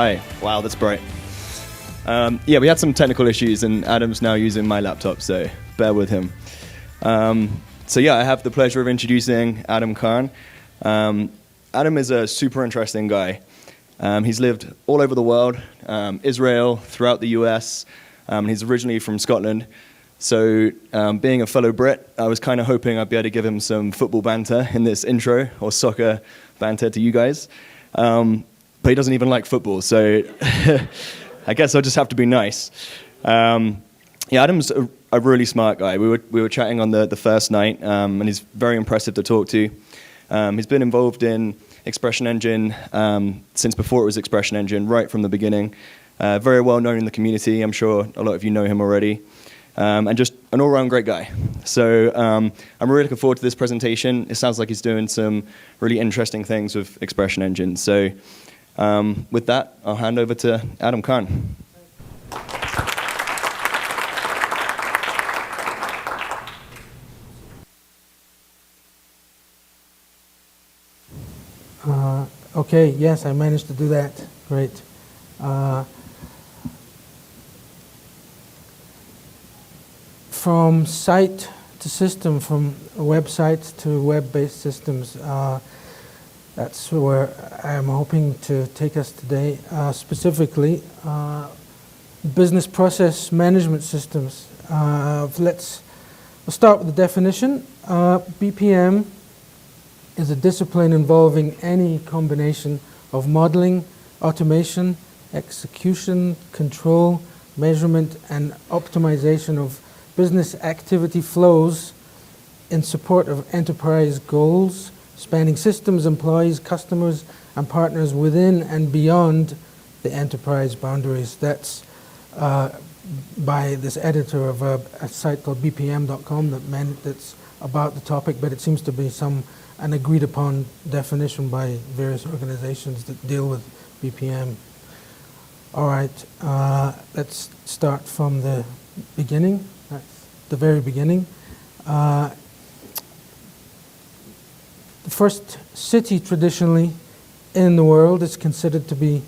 Hi. Wow, that's bright. Yeah, we had some technical issues, and Adam's now using my laptop, so bear with him. So yeah, I have the pleasure of introducing Adam Khan. Adam is a super interesting guy. He's lived all over the world, Israel, throughout the US. He's originally from Scotland. So being a fellow Brit, I was kind of hoping I'd be able to give him some football banter in this intro, or soccer banter to you guys. But he doesn't even like football, so I guess I'll just have to be nice. Yeah, Adam's a really smart guy. We were chatting on the first night, and he's very impressive to talk to. He's been involved in Expression Engine since before it was Expression Engine, right from the beginning. Very well known in the community. I'm sure a lot of you know him already. And just an all-around great guy. So I'm really looking forward to this presentation. It sounds like he's doing some really interesting things with Expression Engine. So with that, I'll hand over to Adam Khan. Okay, yes, I managed to do that. Great. From site to system, from websites to web-based systems, that's where I'm hoping to take us today. Specifically, business process management systems. We'll start with the definition. BPM is a discipline involving any combination of modeling, automation, execution, control, measurement, and optimization of business activity flows in support of enterprise goals, spanning systems, employees, customers, and partners within and beyond the enterprise boundaries. That's by this editor of a site called bpm.com that's about the topic, but it seems to be an agreed upon definition by various organizations that deal with BPM. All right, let's start from the beginning. That's the very beginning. The first city traditionally in the world is considered to be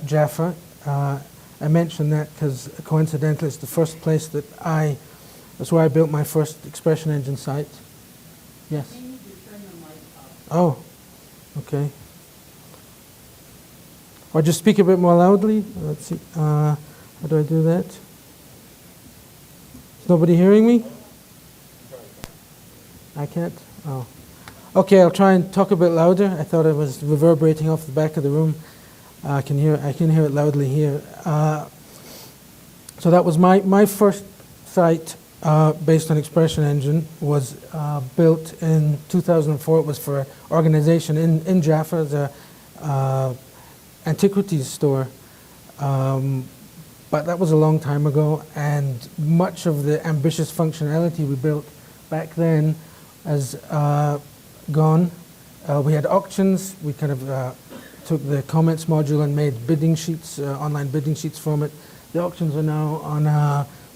Jaffa. I mention that because coincidentally it's the first place that's where I built my first Expression Engine site. Yes. Oh, okay. Or just speak a bit more loudly. Let's see. How do I do that? Is nobody hearing me? I can't? Oh. Okay, I'll try and talk a bit louder. I thought it was reverberating off the back of the room. I can hear it loudly here. So that was my first site based on Expression Engine, was built in 2004. It was for an organization in Jaffa, the antiquities store. But that was a long time ago, and much of the ambitious functionality we built back then has gone. We had auctions. We kind of took the comments module and made bidding sheets, online bidding sheets from it. The auctions are now on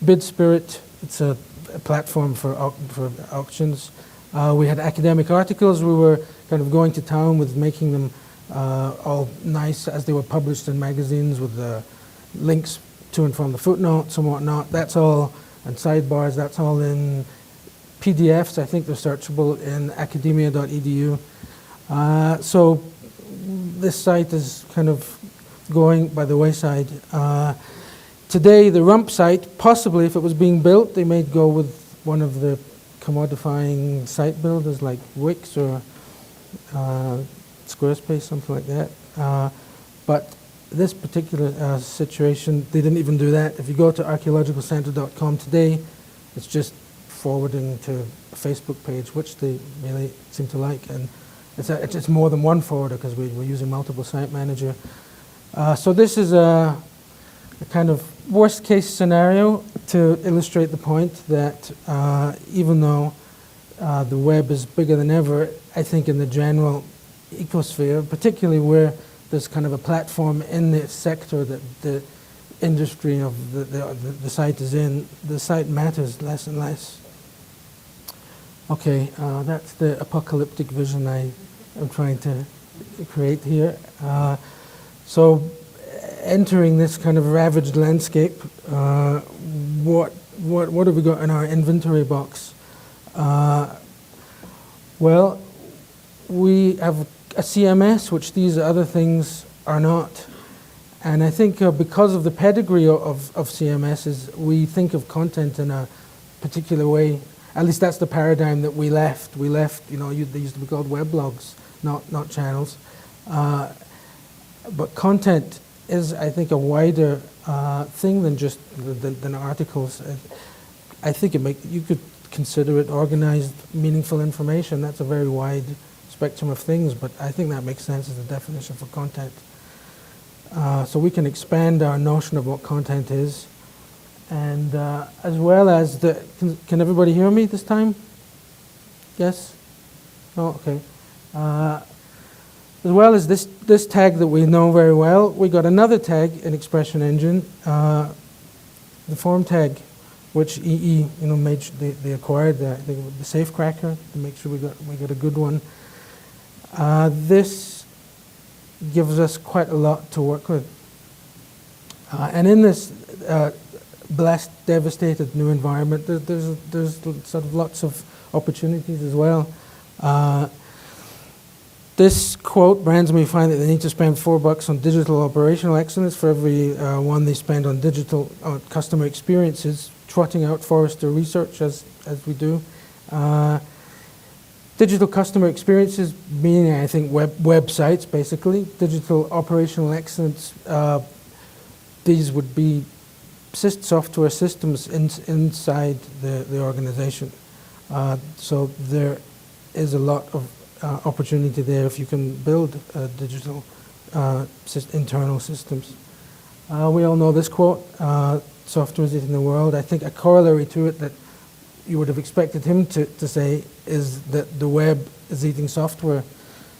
BidSpirit. It's a platform for auctions. We had academic articles. We were kind of going to town with making them all nice as they were published in magazines with links to and from the footnotes and whatnot. That's all, and sidebars, that's all in PDFs. I think they're searchable in academia.edu. So this site is kind of going by the wayside. Today, the Rump site, possibly if it was being built, they may go with one of the commodifying site builders like Wix or Squarespace, something like that. But this particular situation, they didn't even do that. If you go to archaeologicalcenter.com today, it's just forwarding to a Facebook page, which they really seem to like. And it's more than one forwarder because we're using multiple site manager. So this is a kind of worst case scenario to illustrate the point that even though the web is bigger than ever, I think in the general ecosphere, particularly where there's kind of a platform in the sector that the industry of the site is in, the site matters less and less. Okay, that's the apocalyptic vision I am trying to create here. So entering this kind of ravaged landscape, what have we got in our inventory box? Well, we have a CMS, which these other things are not. And I think because of the pedigree of CMSs, we think of content in a particular way. At least that's the paradigm that we left. We left, they used to be called weblogs, not channels. But content is, I think, a wider thing than just than articles. I think you could consider it organized, meaningful information. That's a very wide spectrum of things, but I think that makes sense as a definition for content. So we can expand our notion of what content is, and as well as can everybody hear me this time? Yes? No? Okay. As well as this tag that we know very well, we got another tag in Expression Engine, the form tag, which EE they acquired the safecracker to make sure we got a good one. This gives us quite a lot to work with, and in this blessed, devastated new environment, there's sort of lots of opportunities as well. This quote, brands may find that they need to spend $4 on digital operational excellence for every one they spend on digital customer experiences, trotting out Forrester research as we do. Digital customer experiences, meaning I think websites basically. Digital operational excellence, these would be software systems inside the organization. So there is a lot of opportunity there if you can build digital internal systems. We all know this quote, software is eating the world. I think a corollary to it that you would have expected him to say is that the web is eating software.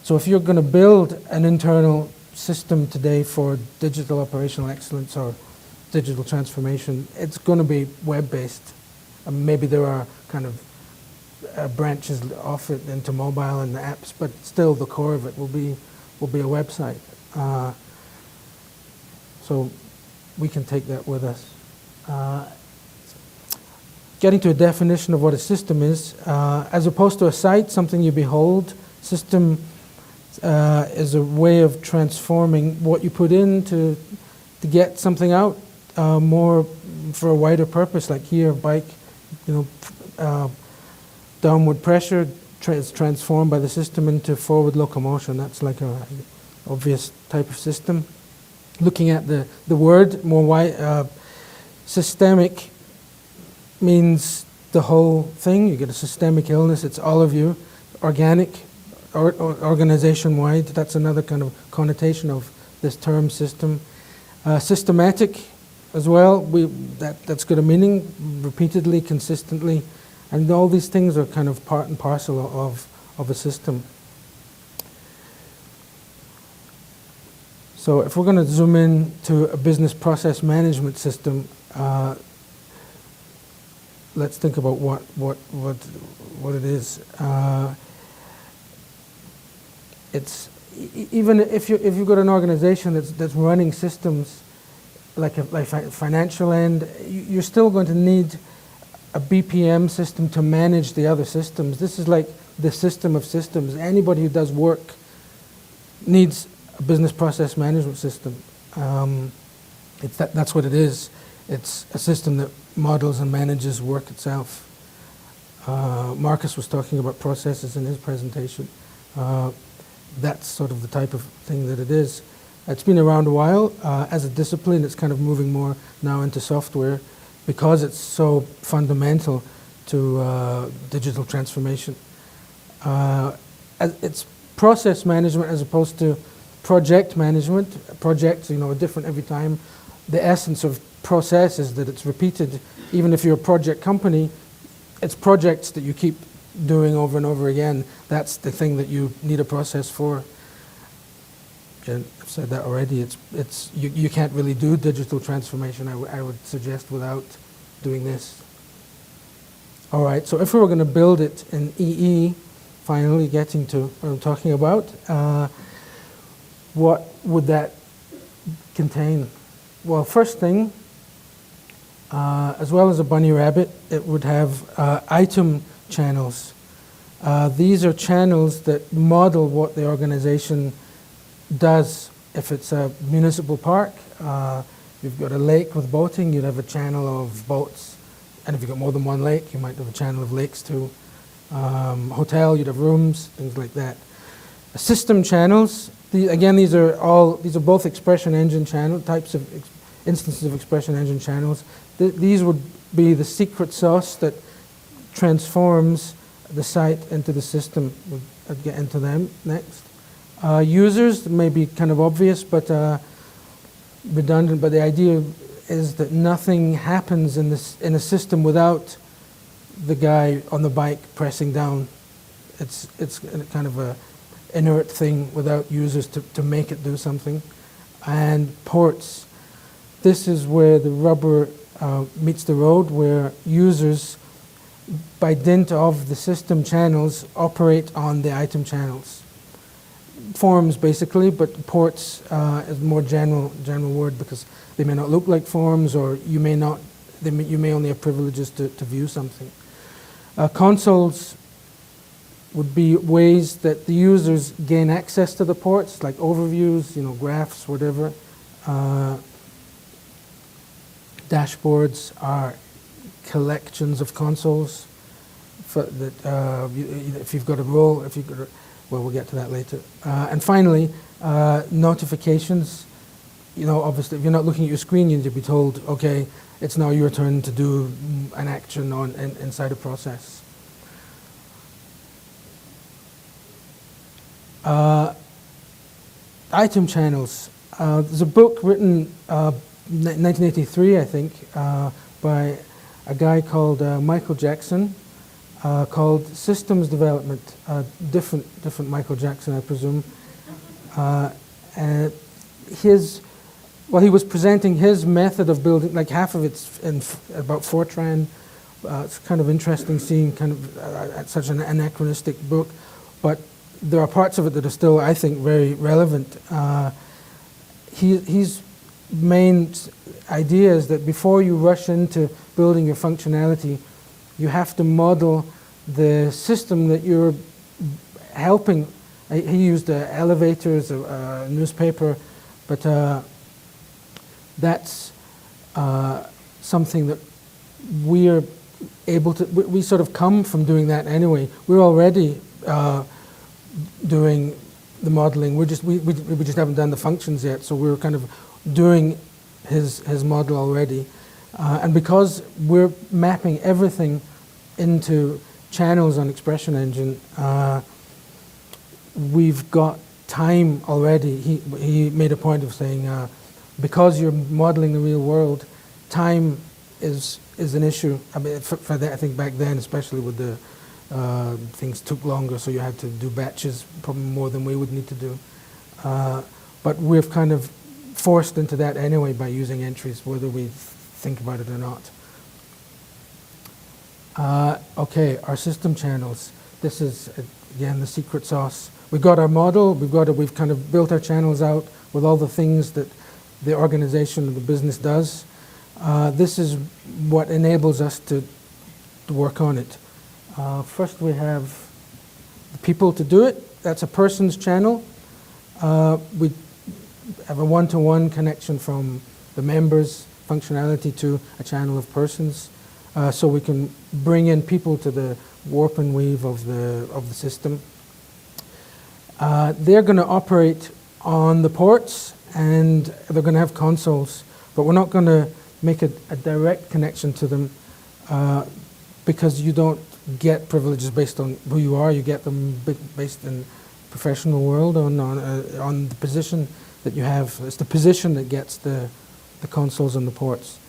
So if you're going to build an internal system today for digital operational excellence or digital transformation, it's going to be web-based. Maybe there are kind of branches off it into mobile and the apps, but still the core of it will be a website. So we can take that with us. Getting to a definition of what a system is, as opposed to a site, something you behold. System is a way of transforming what you put in to get something out more for a wider purpose, like here, bike, downward pressure is transformed by the system into forward locomotion. That's like an obvious type of system. Looking at the word more wide, systemic means the whole thing. You get a systemic illness, it's all of you. Organic, or organization-wide, that's another kind of connotation of this term system. Systematic as well, that's got a meaning, repeatedly, consistently, and all these things are kind of part and parcel of a system. So if we're going to zoom in to a business process management system, let's think about what it is. It's even if you've got an organization that's running systems like financial end, you're still going to need a BPM system to manage the other systems. This is like the system of systems. Anybody who does work needs a business process management system. That's what it is. It's a system that models and manages work itself. Marcus was talking about processes in his presentation. That's sort of the type of thing that it is. It's been around a while. As a discipline, it's kind of moving more now into software because it's so fundamental to digital transformation. It's process management as opposed to project management. Projects, are different every time. The essence of process is that it's repeated. Even if you're a project company, it's projects that you keep doing over and over again. That's the thing that you need a process for. And I've said that already. You can't really do digital transformation, I would suggest, without doing this. All right, so if we were going to build it in EE, finally getting to what I'm talking about, what would that contain? Well, first thing, as well as a bunny rabbit, it would have item channels. These are channels that model what the organization does. If it's a municipal park, you've got a lake with boating, you'd have a channel of boats. And if you've got more than one lake, you might have a channel of lakes too. Hotel, you'd have rooms, things like that. System channels, again, these are both expression engine channel types of instances of expression engine channels. These would be the secret sauce that transforms the site into the system. I'll get into them next. Users may be kind of obvious, but redundant. But the idea is that nothing happens in a system without the guy on the bike pressing down. It's kind of a inert thing without users to make it do something. And ports. This is where the rubber meets the road, where users, by dint of the system channels, operate on the item channels. Forms, basically, but ports is a more general word because they may not look like forms, or you may only have privileges to view something. Consoles would be ways that the users gain access to the ports, like overviews, graphs, whatever. Dashboards are collections of consoles if you've got a role, well, we'll get to that later. And finally, notifications. Obviously, if you're not looking at your screen, you need to be told, okay, it's now your turn to do an action inside a process. Item channels. There's a book written 1983, I think, by a guy called Michael Jackson, called Systems Development. Different Michael Jackson, I presume. And he was presenting his method of building, like half of it's about Fortran. It's kind of interesting seeing such an anachronistic book, but there are parts of it that are still, I think, very relevant. His main idea is that before you rush into building your functionality, you have to model the system that you're helping. He used elevators, a newspaper, but that's something that we're able to, we sort of come from doing that anyway. We're already doing the modeling. We just haven't done the functions yet, so we're kind of doing his model already. And because we're mapping everything into channels on Expression Engine, we've got time already. He made a point of saying, because you're modeling the real world, time is an issue. I mean, for that, I think back then, especially with the things took longer, so you had to do batches, probably more than we would need to do. But we've kind of forced into that anyway by using entries, whether we think about it or not. Okay, our system channels. This is, again, the secret sauce. We've got our model, we've kind of built our channels out with all the things that the organization or the business does. This is what enables us to work on it. First we have the people to do it. That's a person's channel. We have a one-to-one connection from the members' functionality to a channel of persons. So we can bring in people to the warp and weave of the system. They're going to operate on the ports, and they're going to have consoles, but we're not going to make a direct connection to them because you don't get privileges based on who you are. You get them based in professional world on the position that you have. It's the position that gets the consoles and the ports.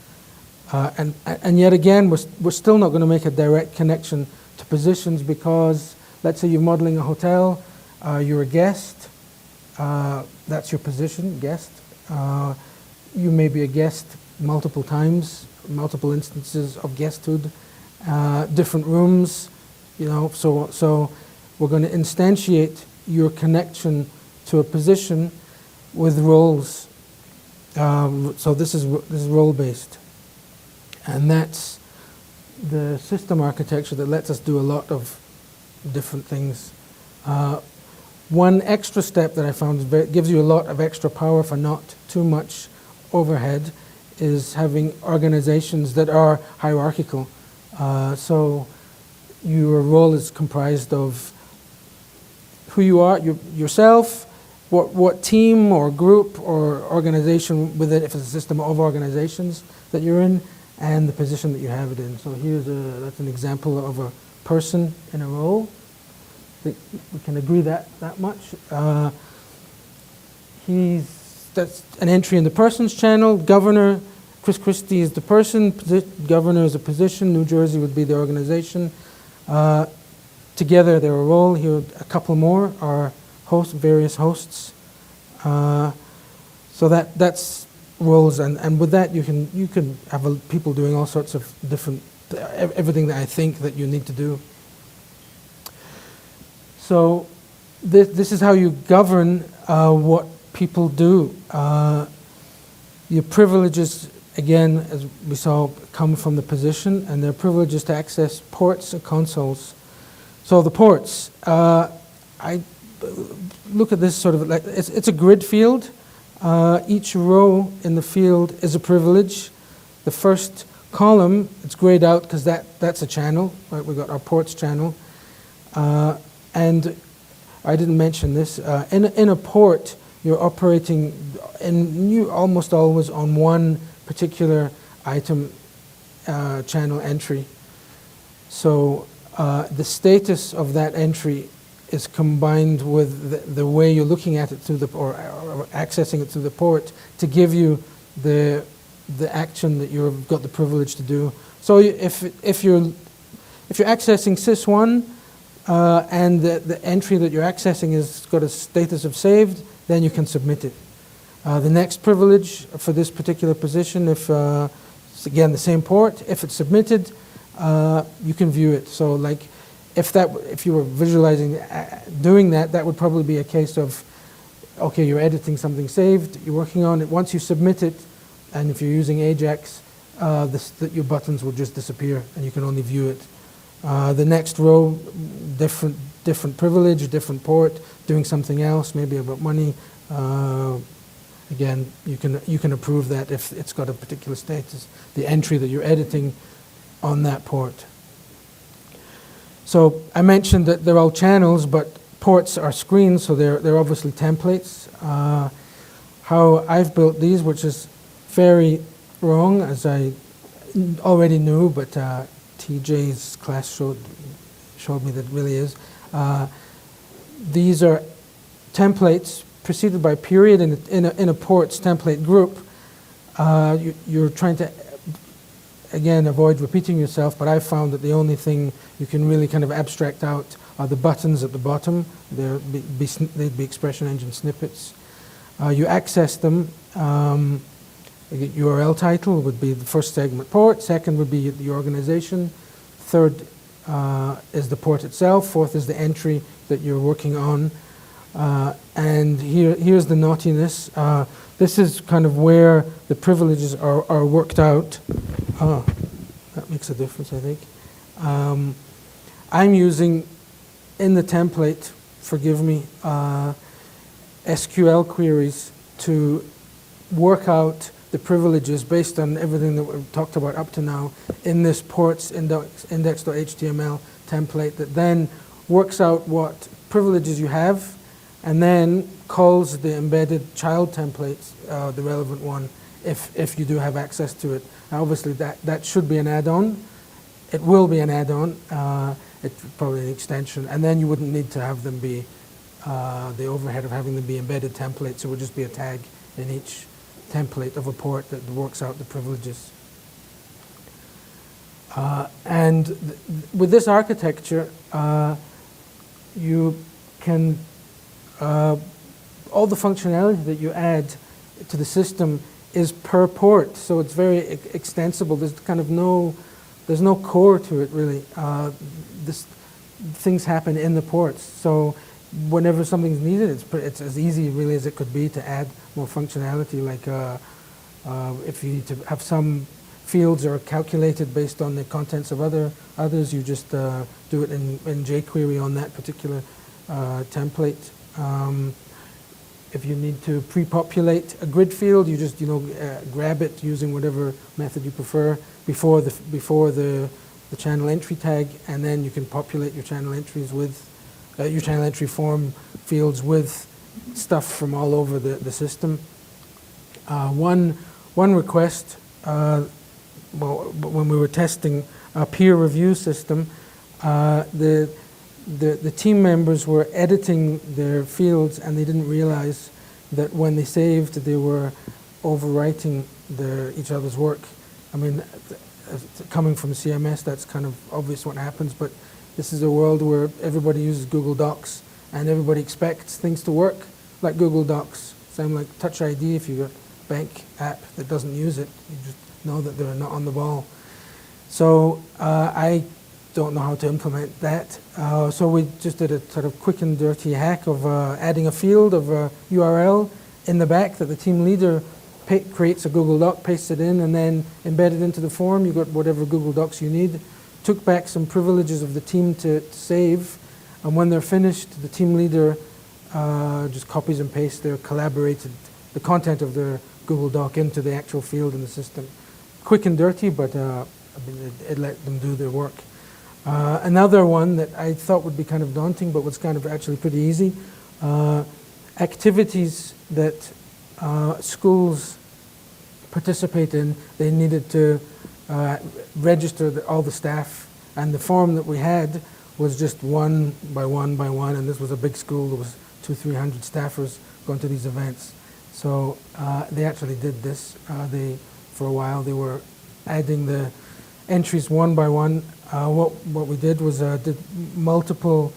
And yet again, we're still not going to make a direct connection to positions because, let's say you're modeling a hotel, you're a guest, that's your position, guest. You may be a guest multiple times, multiple instances of guesthood, different rooms, so we're going to instantiate your connection to a position with roles. So this is role-based, and that's the system architecture that lets us do a lot of different things. One extra step that I found gives you a lot of extra power for not too much overhead is having organizations that are hierarchical. So your role is comprised of who you are, yourself, what team or group or organization within, if it's a system of organizations that you're in, and the position that you have it in. So that's an example of a person in a role. I think we can agree that much. That's an entry in the persons channel. Governor, Chris Christie is the person, governor is a position, New Jersey would be the organization. Together they're a role. Here a couple more are various hosts. So that's roles, and with that you can have people doing all sorts of different, everything that I think that you need to do. So this is how you govern what people do. Your privileges, again, as we saw, come from the position, and their privileges to access ports and consoles. So the ports, I look at this sort of like, it's a grid field. Each row in the field is a privilege. The first column, it's grayed out because that's a channel, right? We've got our ports channel. And I didn't mention this, in a port, you're operating almost always on one particular item channel entry. So the status of that entry is combined with the way you're looking at it through or accessing it through the port to give you the action that you've got the privilege to do. So if you're accessing sys1 and the entry that you're accessing has got a status of saved, then you can submit it. The next privilege for this particular position, if it's again the same port, if it's submitted, you can view it. So like if you were visualizing doing that would probably be a case of, okay, you're editing something saved, you're working on it. Once you submit it, and if you're using Ajax, your buttons will just disappear and you can only view it. The next row, different privilege, different port, doing something else, maybe about money. Again, you can approve that if it's got a particular status, the entry that you're editing on that port. So I mentioned that they're all channels, but ports are screens, so they're obviously templates. How I've built these, which is very wrong, as I already knew, but TJ's class showed me that it really is. These are templates preceded by period in a ports template group. You're trying to, again, avoid repeating yourself, but I've found that the only thing you can really kind of abstract out are the buttons at the bottom. They'd be expression engine snippets. You access them. URL title would be the first segment port, second would be the organization, third is the port itself, fourth is the entry that you're working on. And here's the naughtiness. This is kind of where the privileges are worked out. That makes a difference, I think. I'm using, in the template, forgive me, SQL queries to work out the privileges based on everything that we've talked about up to now in this ports index.html template that then works out what privileges you have and then calls the embedded child templates, the relevant one, if you do have access to it. Now, obviously, that should be an add-on. It will be an add-on. It's probably an extension. And then you wouldn't need to have them be the overhead of having them be embedded templates. It would just be a tag in each template of a port that works out the privileges. And with this architecture, you can, all the functionality that you add to the system is per port, so it's very extensible. There's kind of there's no core to it really. Things happen in the ports, so whenever something's needed, it's as easy really as it could be to add more functionality, like If you need to have some fields are calculated based on the contents of others, you just do it in jQuery on that particular template. If you need to pre-populate a grid field, you just grab it using whatever method you prefer before the channel entry tag, and then you can populate your channel entries with your channel entry form fields with stuff from all over the system. One request, when we were testing a peer review system, the team members were editing their fields and they didn't realize that when they saved, they were overwriting each other's work. I mean, coming from CMS, that's kind of obvious what happens, but this is a world where everybody uses Google Docs and everybody expects things to work like Google Docs. Same like Touch ID, if you've got a bank app that doesn't use it, you just know that they're not on the ball. So I don't know how to implement that. So we just did a sort of quick and dirty hack of adding a field of a URL in the back that the team leader creates a Google Doc, pastes it in, and then embedded into the form. You got whatever Google Docs you need. Took back some privileges of the team to save, and when they're finished, the team leader just copies and pastes the content of their Google Doc into the actual field in the system. Quick and dirty, but it let them do their work. Another one that I thought would be kind of daunting, but was kind of actually pretty easy. Activities that schools participate in, they needed to register all the staff, and the form that we had was just one by one by one, and this was a big school. There was 200-300 staffers going to these events. So they actually did this. For a while, they were adding the entries one by one. What we did was did multiple,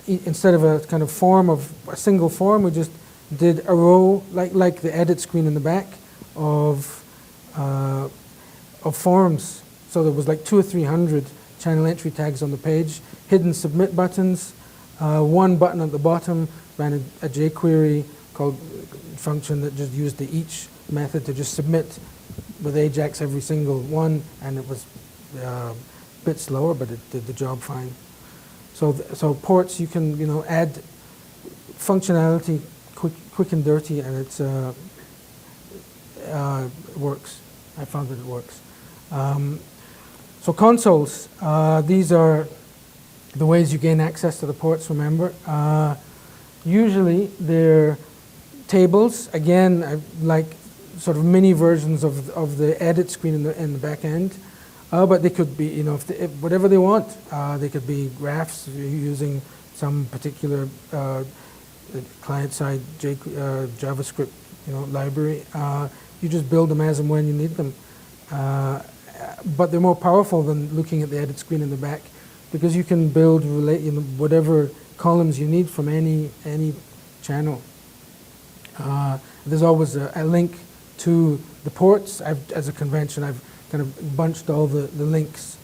instead of a kind of form of a single form, we just did a row, like the edit screen in the back, of forms. So there was like 200 or 300 channel entry tags on the page, hidden submit buttons, one button at the bottom, ran a jQuery called function that just used the each method to just submit with Ajax every single one, and it was a bit slower, but it did the job fine. So ports, you can add functionality quick and dirty, and it works. I found that it works. So consoles, these are the ways you gain access to the ports, remember. Usually they're tables. Again, I like sort of mini versions of the edit screen in the back end. But they could be, whatever they want. They could be graphs using some particular client-side JavaScript, library. You just build them as and when you need them. But they're more powerful than looking at the edit screen in the back, because you can build whatever columns you need from any channel. There's always a link to the ports. As a convention, I've kind of bunched all the links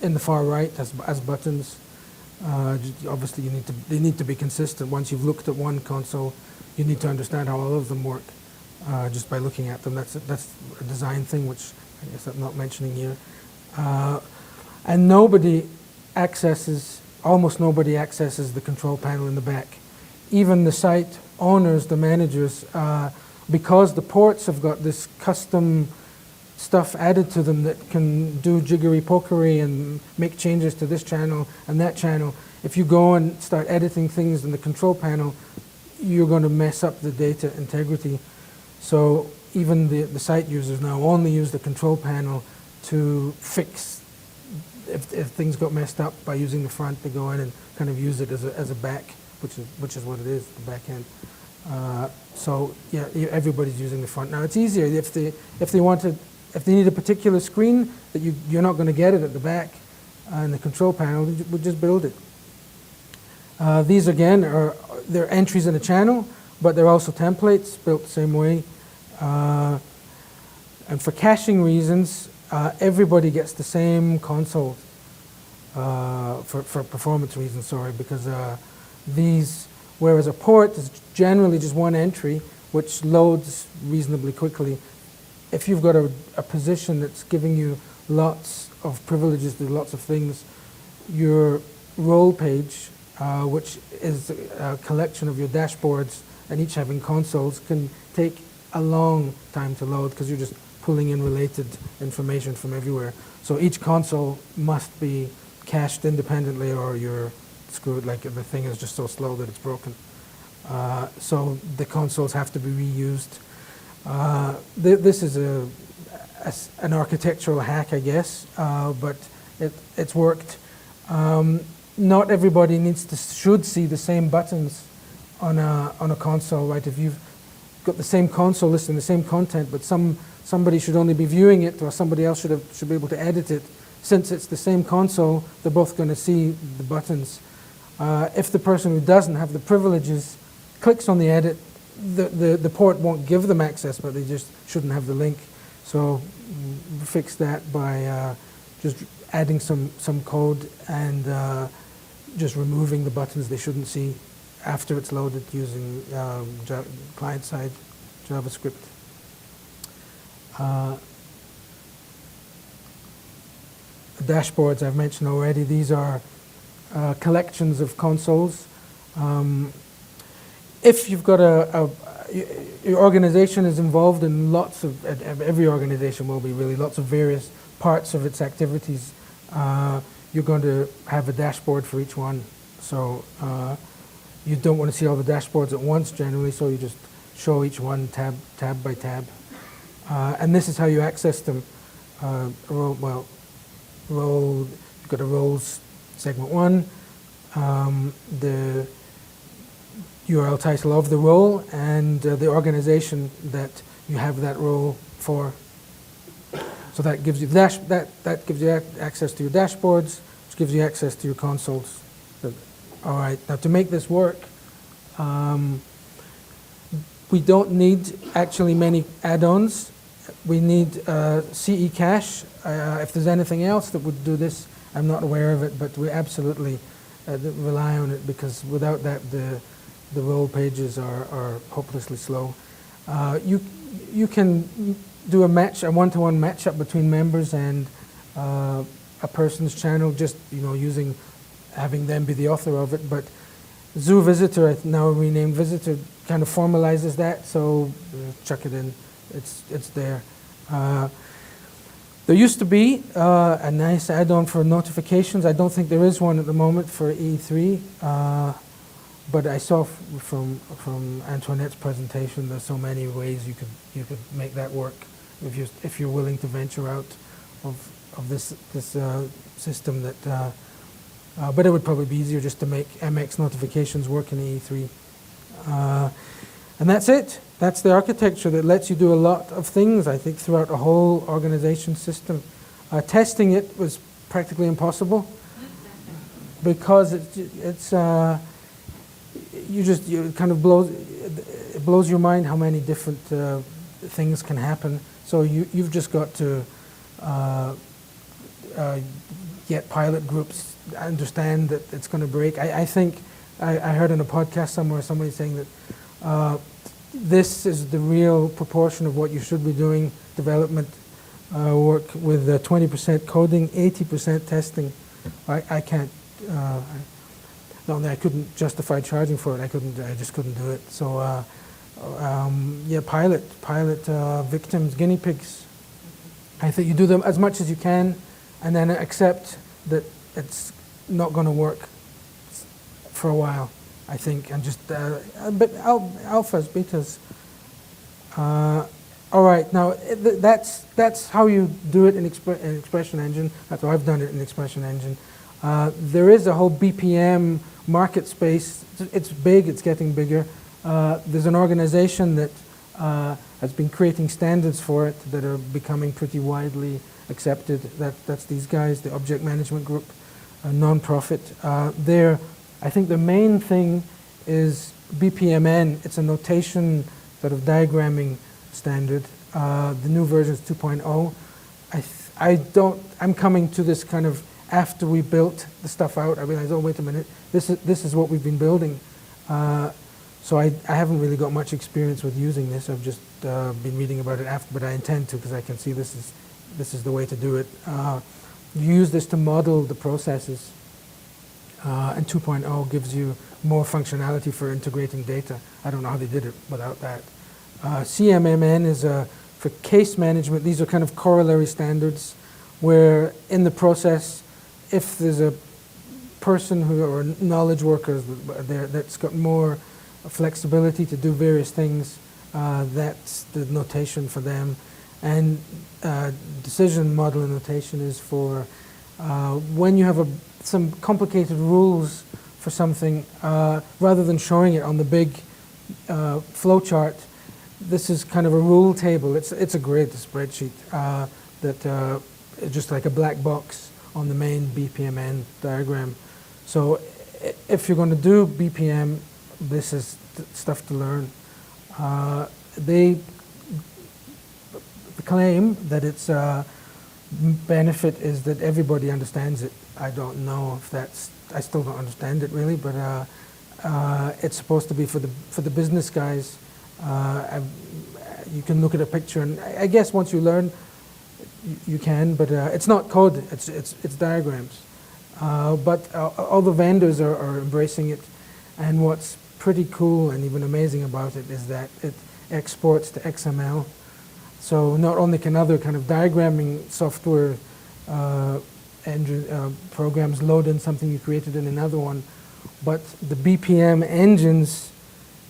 in the far right as buttons. Obviously, they need to be consistent. Once you've looked at one console, you need to understand how all of them work just by looking at them. That's a design thing, which I guess I'm not mentioning here. And almost nobody accesses the control panel in the back. Even the site owners, the managers, because the ports have got this custom stuff added to them that can do jiggery-pokery and make changes to this channel and that channel. If you go and start editing things in the control panel, you're going to mess up the data integrity. So even the site users now only use the control panel to fix if things got messed up by using the front. They go in and kind of use it as a back, which is what it is, the back end. So yeah, everybody's using the front now. It's easier if they need a particular screen that you're not going to get it at the back in the control panel, we'll just build it. These again they're entries in a channel, but they're also templates built the same way. And for caching reasons, everybody gets the same console for performance reasons, sorry, because whereas a port is generally just one entry, which loads reasonably quickly. if you've got a position that's giving you lots of privileges to lots of things, your role page, which is a collection of your dashboards and each having consoles, can take a long time to load because you're just pulling in related information from everywhere. So each console must be cached independently or you're screwed, like the thing is just so slow that it's broken. So the consoles have to be reused. This is an architectural hack, I guess, but it's worked. Not everybody should see the same buttons on a console, right? If you've got the same console listing the same content, but somebody should only be viewing it, or somebody else should be able to edit it. Since it's the same console, they're both going to see the buttons. If the person who doesn't have the privileges clicks on the edit, the port won't give them access, but they just shouldn't have the link. So fix that by just adding some code and just removing the buttons they shouldn't see after it's loaded using client-side JavaScript. Dashboards I've mentioned already. These are collections of consoles. If you've got your organization is involved in lots of, every organization will be really, lots of various parts of its activities, you're going to have a dashboard for each one. So you don't want to see all the dashboards at once generally, so you just show each one tab by tab. And this is how you access them. You've got a roles segment 1, the URL title of the role, and the organization that you have that role for. So that gives you that gives you access to your dashboards, which gives you access to your consoles. All right, now to make this work, we don't need actually many add-ons. We need CE cache. If there's anything else that would do this, I'm not aware of it, but we absolutely rely on it, because without that, the role pages are hopelessly slow. You can do a one-to-one matchup between members and a person's channel, just having them be the author of it. But Zoo Visitor, now renamed Visitor, kind of formalizes that. So chuck it in; it's there. There used to be a nice add-on for notifications. I don't think there is one at the moment for E3, but I saw from Antoinette's presentation there's so many ways you could make that work if you're willing to venture out of this system. That, but it would probably be easier just to make MX notifications work in E3. And that's it. That's the architecture that lets you do a lot of things, I think, throughout a whole organization system. Testing it was practically impossible because it kind of blows your mind how many different things can happen. So you've just got to get pilot groups, understand that it's going to break. I think I heard in a podcast somewhere somebody saying that this is the real proportion of what you should be doing, development work with 20% coding, 80% testing. I can't, not that I couldn't justify charging for it, I just couldn't do it. So yeah, pilot victims, guinea pigs. I think you do them as much as you can and then accept that it's not going to work for a while, I think, and just but alphas, betas. All right, now that's how you do it in Expression Engine. That's how I've done it in Expression Engine. There is a whole BPM market space. It's big. It's getting bigger. There's an organization that has been creating standards for it that are becoming pretty widely accepted. That's these guys, the Object Management Group, a non-profit. I think the main thing is BPMN. It's a notation sort of diagramming standard. The new version is 2.0. I'm coming to this kind of after we built the stuff out. I realized, oh, wait a minute, this is what we've been building. So I haven't really got much experience with using this. I've just been reading about it after, but I intend to because I can see this is the way to do it. You use this to model the processes, and 2.0 gives you more functionality for integrating data. I don't know how they did it without that. CMMN is for case management. These are kind of corollary standards where in the process, if there's a person who or knowledge workers that's got more flexibility to do various things, that's the notation for them. And decision model notation is for when you have some complicated rules for something, rather than showing it on the big flow chart, this is kind of a rule table. It's a grid spreadsheet that is just like a black box on the main BPMN diagram. So if you're going to do BPM, this is stuff to learn. They claim that its benefit is that everybody understands it. I don't know if I still don't understand it really, but it's supposed to be for the business guys. You can look at a picture, and I guess once you learn, you can, but it's not code, it's diagrams. But all the vendors are embracing it, and what's pretty cool and even amazing about it is that it exports to XML. So not only can other kind of diagramming software programs load in something you created in another one, but the BPM engines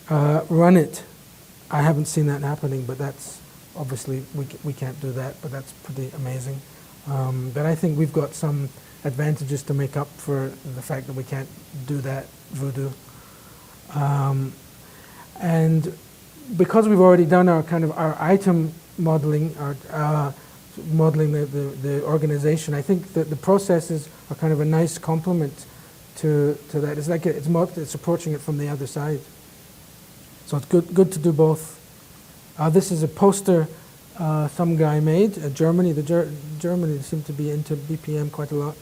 run it. I haven't seen that happening, but that's obviously we can't do that, but that's pretty amazing. But I think we've got some advantages to make up for the fact that we can't do that voodoo. And because we've already done our item modeling, modeling the organization, I think that the processes are kind of a nice complement to that. It's like it's approaching it from the other side. So it's good to do both. This is a poster some guy made. Germany, Germany seem to be into BPM quite a lot.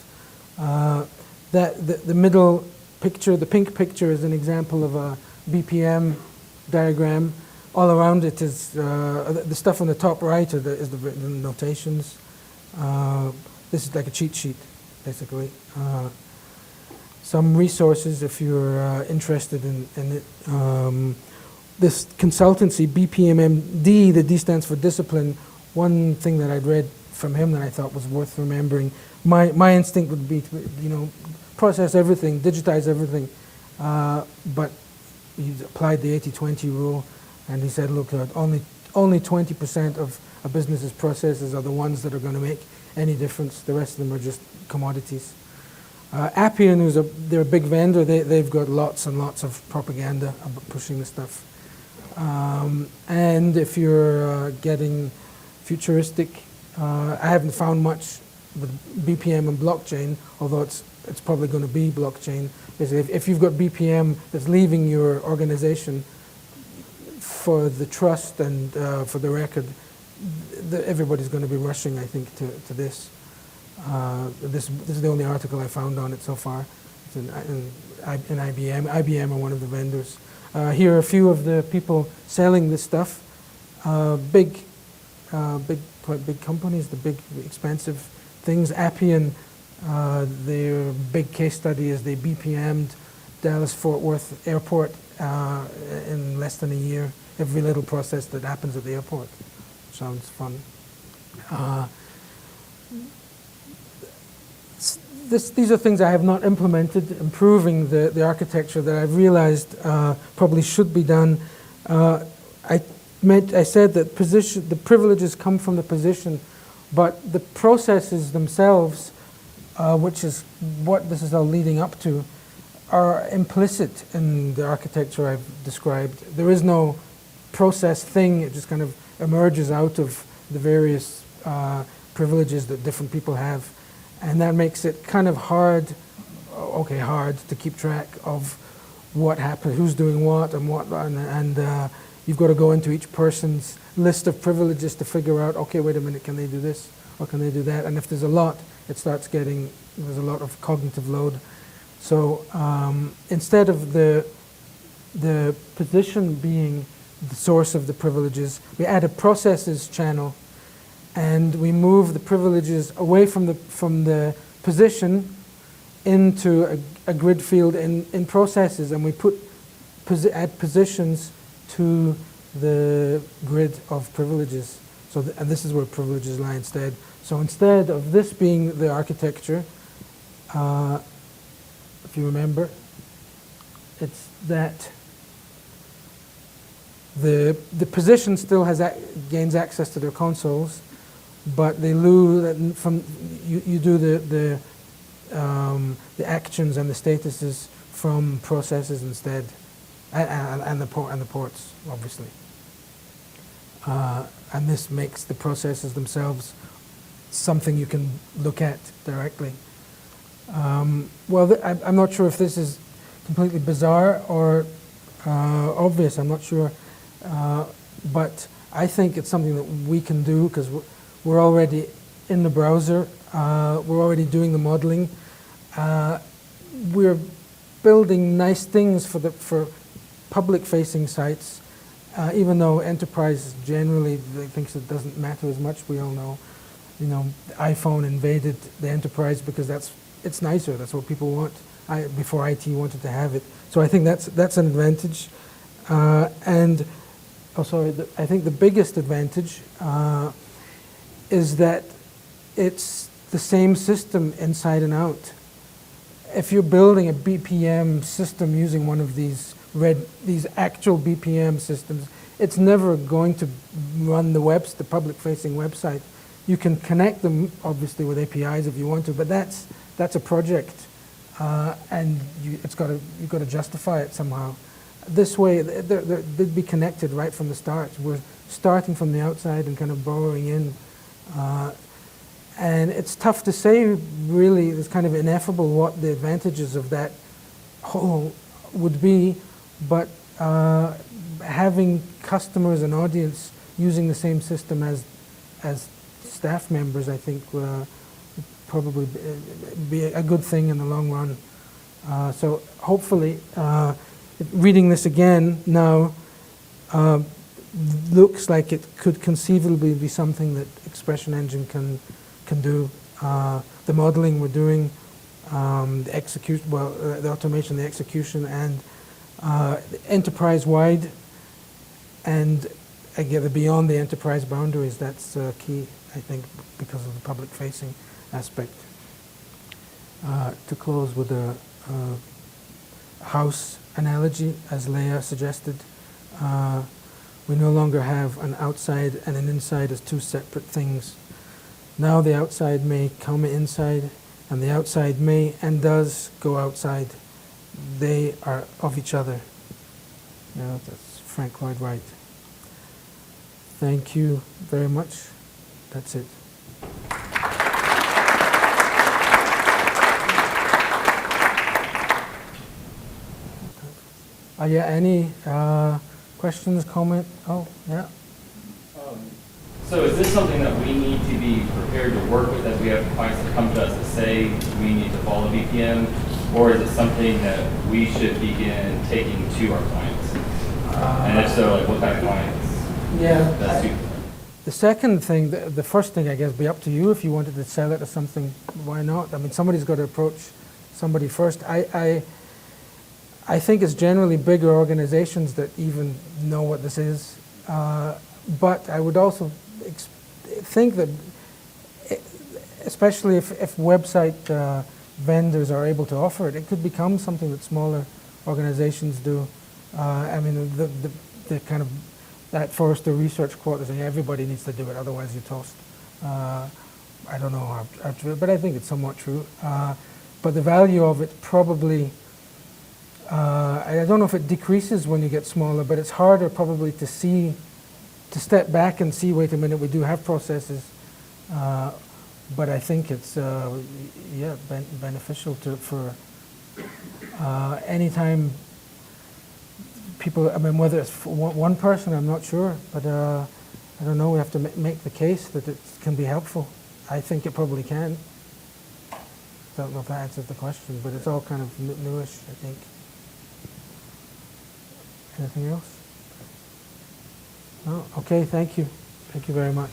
The middle picture, the pink picture, is an example of a BPM diagram. All around it is the stuff on the top right is the notations. This is like a cheat sheet, basically. Some resources if you're interested in it. This consultancy, BPMMD, the D stands for discipline. One thing that I'd read from him that I thought was worth remembering. My instinct would be to, process everything, digitize everything. But he applied the 80-20 rule, and he said, look, only 20% of a business's processes are the ones that are going to make any difference. The rest of them are just commodities. Appian, they're a big vendor. They've got lots and lots of propaganda about pushing this stuff. And if you're getting futuristic, I haven't found much with BPM and blockchain, although it's probably going to be blockchain. If you've got BPM that's leaving your organization for the trust and for the record, everybody's going to be rushing, I think, to this. This is the only article I found on it so far. It's in IBM. IBM are one of the vendors. Here are a few of the people selling this stuff. Quite big companies, the big expensive things. Appian, their big case study is they BPM'd Dallas-Fort Worth Airport in less than a year. Every little process that happens at the airport. Sounds fun. These are things I have not implemented, improving the architecture that I've realized probably should be done. I said that the privileges come from the position, but the processes themselves, which is what this is all leading up to, are implicit in the architecture I've described. There is no process thing. It just kind of emerges out of the various privileges that different people have. And that makes it kind of hard to keep track of what happened, who's doing what, and you've got to go into each person's list of privileges to figure out, okay, wait a minute, can they do this or can they do that? And if there's a lot, there's a lot of cognitive load. So instead of the the position being the source of the privileges. We add a processes channel, and we move the privileges away from the position into a grid field in processes, and we add positions to the grid of privileges. So, and this is where privileges lie instead. So instead of this being the architecture, if you remember, it's that the position still gains access to their consoles, but they lose from you do the actions and the statuses from processes instead, and the ports obviously. And this makes the processes themselves something you can look at directly. Well, I'm not sure if this is completely bizarre or obvious. I'm not sure, but I think it's something that we can do because we're already in the browser. We're already doing the modeling. We're building nice things for public-facing sites. Even though enterprise generally thinks it doesn't matter as much, we all know, the iPhone invaded the enterprise because it's nicer. That's what people want. Before IT wanted to have it, so I think that's an advantage. And I think the biggest advantage is that it's the same system inside and out. If you're building a BPM system using one of these actual BPM systems, it's never going to run the public-facing website. You can connect them, obviously, with APIs if you want to, but that's a project, and you've got to justify it somehow. This way, they'd be connected right from the start. We're starting from the outside and kind of borrowing in, and it's tough to say. Really, it's kind of ineffable what the advantages of that whole would be. But having customers and audience using the same system as staff members, I think, would probably be a good thing in the long run. So hopefully, reading this again now looks like it could conceivably be something that Expression Engine can do. The modeling we're doing, the execution, the automation, the execution, and enterprise-wide, and again, beyond the enterprise boundaries, that's key, I think, because of the public-facing aspect. To close with a house analogy, as Leah suggested, we no longer have an outside and an inside as two separate things. Now the outside may come inside, and the outside may and does go outside. They are of each other. That's Frank Lloyd Wright. Thank you very much. That's it. Yeah, any questions, comment? Oh, yeah. So is this something that we need to be prepared to work with as we have clients that come to us that say we need to follow BPM, or is it something that we should begin taking to our clients? And if so, like what kind of clients? Yeah. The second thing, the first thing, I guess, be up to you. If you wanted to sell it or something, why not? I mean, somebody's got to approach somebody first. I think it's generally bigger organizations that even know what this is. But I would also think that, especially if website vendors are able to offer it, it could become something that smaller organizations do. I mean, the kind of that Forrester research quote is saying everybody needs to do it, otherwise you're toast. I don't know how true, but I think it's somewhat true. But the value of it probably, I don't know if it decreases when you get smaller, but it's harder probably to see, to step back and see, wait a minute, we do have processes. But I think it's, beneficial for anytime people, I mean, whether it's for one person, I'm not sure, but I don't know, we have to make the case that it can be helpful. I think it probably can. Don't know if that answers the question, but it's all kind of newish, I think. Anything else? No? Okay, thank you. Thank you very much.